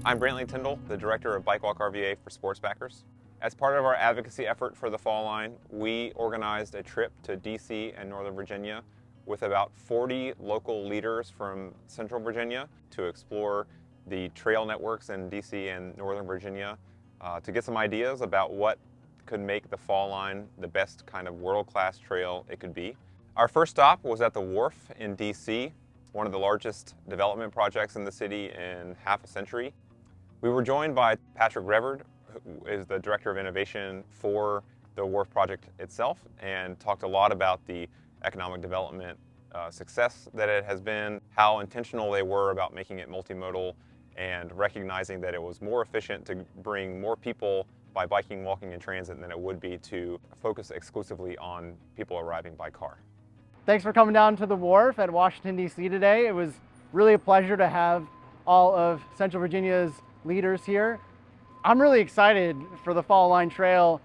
I'm Brantley Tyndall, the Director of Bike Walk RVA for Sports Backers. As part of our advocacy effort for the Fall Line, we organized a trip to DC and Northern Virginia with about 40 local leaders from Central Virginia to explore the trail networks in DC and Northern Virginia to get some ideas about what could make the Fall Line the best kind of world-class trail it could be. Our first stop was at the Wharf in DC, one of the largest development projects in the city in half a century. We were joined by Patrick Reverd, who is the Director of Innovation for the Wharf project itself, and talked a lot about the economic development success that it has been, how intentional they were about making it multimodal, and recognizing that it was more efficient to bring more people by biking, walking, and transit than it would be to focus exclusively on people arriving by car. Thanks for coming down to the Wharf at Washington, D.C. today. It was really a pleasure to have all of Central Virginia's leaders here. I'm really excited for the Fall Line Trail,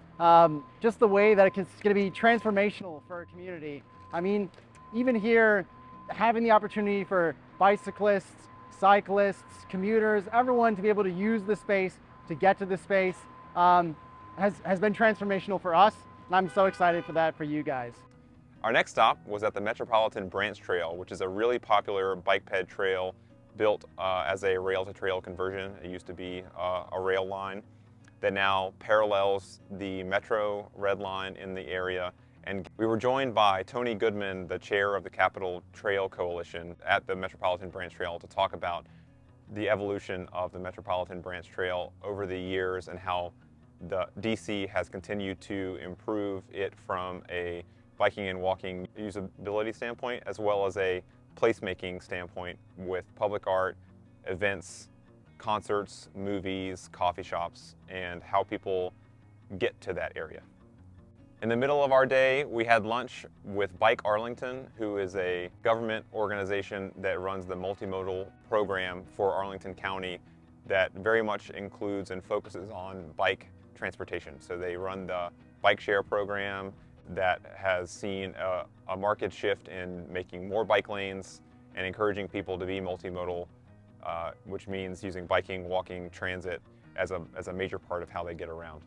just the way that it's going to be transformational for our community. I mean, even here, having the opportunity for bicyclists, cyclists, commuters, everyone to be able to use the space, to get to the space, has been transformational for us, and I'm so excited for that for you guys. Our next stop was at the Metropolitan Branch Trail, which is a really popular bike ped trail built as a rail-to-trail conversion. It used to be a rail line that now parallels the Metro Red Line in the area. And we were joined by Tony Goodman, the chair of the Capital Trail Coalition at the Metropolitan Branch Trail, to talk about the evolution of the Metropolitan Branch Trail over the years and how the DC has continued to improve it from a biking and walking usability standpoint, as well as a placemaking standpoint with public art, events, concerts, movies, coffee shops, and how people get to that area. In the middle of our day, we had lunch with Bike Arlington, who is a government organization that runs the multimodal program for Arlington County that very much includes and focuses on bike transportation. So they run the bike share program that has seen a market shift in making more bike lanes and encouraging people to be multimodal, which means using biking, walking, transit as a major part of how they get around.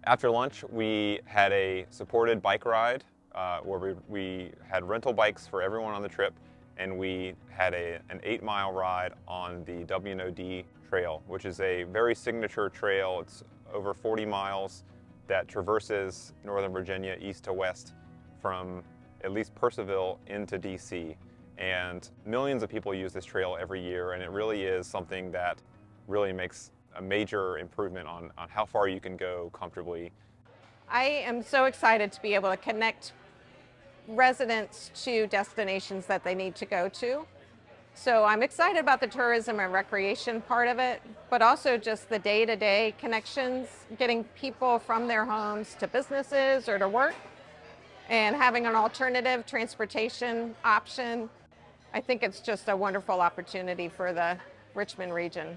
After lunch, we had a supported bike ride where we had rental bikes for everyone on the trip, and we had an 8-mile ride on the W&OD trail, which is a very signature trail. It's over 40 miles that traverses Northern Virginia east to west from at least Purcellville into DC. And millions of people use this trail every year, and it really is something that really makes a major improvement on how far you can go comfortably. I am so excited to be able to connect residents to destinations that they need to go to. So I'm excited about the tourism and recreation part of it, but also just the day-to-day connections, getting people from their homes to businesses or to work, and having an alternative transportation option. I think it's just a wonderful opportunity for the Richmond region.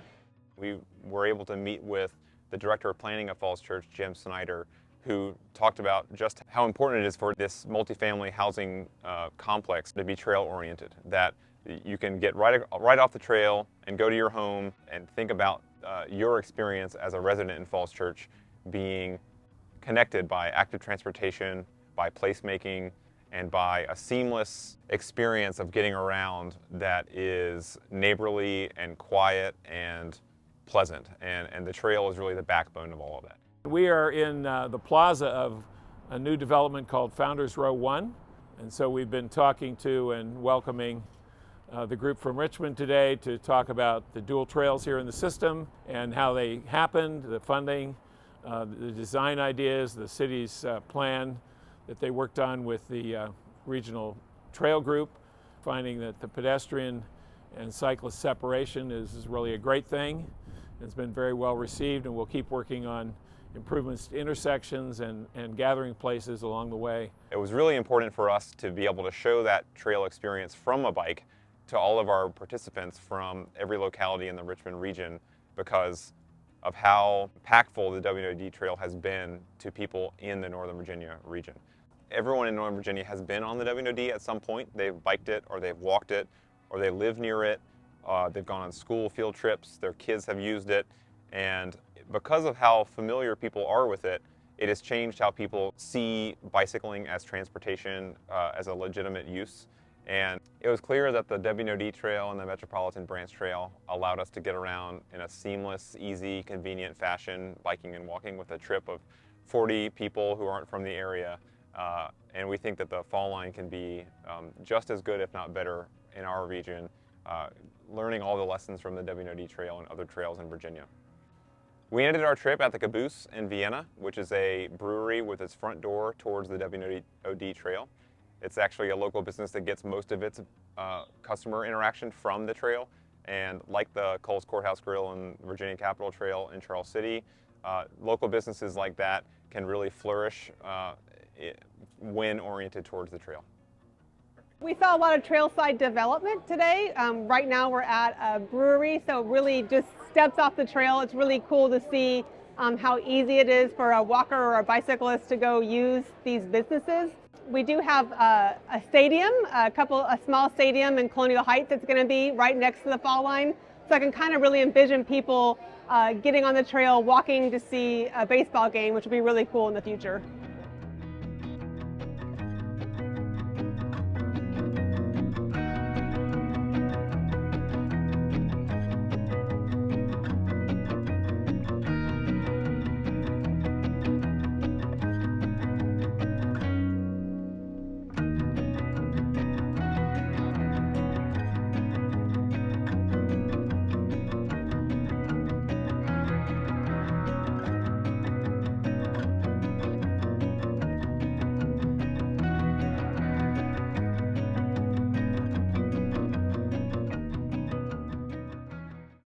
We were able to meet with the Director of Planning of Falls Church, Jim Snyder, who talked about just how important it is for this multifamily housing complex to be trail-oriented, that you can get right off the trail and go to your home and think about your experience as a resident in Falls Church being connected by active transportation, by placemaking, and by a seamless experience of getting around that is neighborly and quiet and pleasant. And the trail is really the backbone of all of that. We are in the plaza of a new development called Founders Row 1. And so we've been talking to and welcoming the group from Richmond today to talk about the dual trails here in the system and how they happened, the funding, the design ideas, the city's plan that they worked on with the regional trail group, finding that the pedestrian and cyclist separation is really a great thing. It's been very well received, and we'll keep working on improvements to intersections and gathering places along the way. It was really important for us to be able to show that trail experience from a bike to all of our participants from every locality in the Richmond region because of how impactful the W&OD trail has been to people in the Northern Virginia region. Everyone in Northern Virginia has been on the W&OD at some point. They've biked it, or they've walked it, or they live near it, They've gone on school field trips. Their kids have used it. And because of how familiar people are with it, it has changed how people see bicycling as transportation, as a legitimate use. And it was clear that the WNOD Trail and the Metropolitan Branch Trail allowed us to get around in a seamless, easy, convenient fashion, biking and walking with a trip of 40 people who aren't from the area. And we think that the Fall Line can be just as good, if not better, in our region, learning all the lessons from the WNOD Trail and other trails in Virginia. We ended our trip at the Caboose in Vienna, which is a brewery with its front door towards the WNOD Trail. It's actually a local business that gets most of its customer interaction from the trail. And like the Coles Courthouse Grill and Virginia Capitol Trail in Charles City, local businesses like that can really flourish when oriented towards the trail. We saw a lot of trailside development today. Right now we're at a brewery, so really just steps off the trail. It's really cool to see how easy it is for a walker or a bicyclist to go use these businesses. We do have a stadium, a small stadium in Colonial Heights that's going to be right next to the Fall Line. So I can kind of really envision people getting on the trail, walking to see a baseball game, which would be really cool in the future.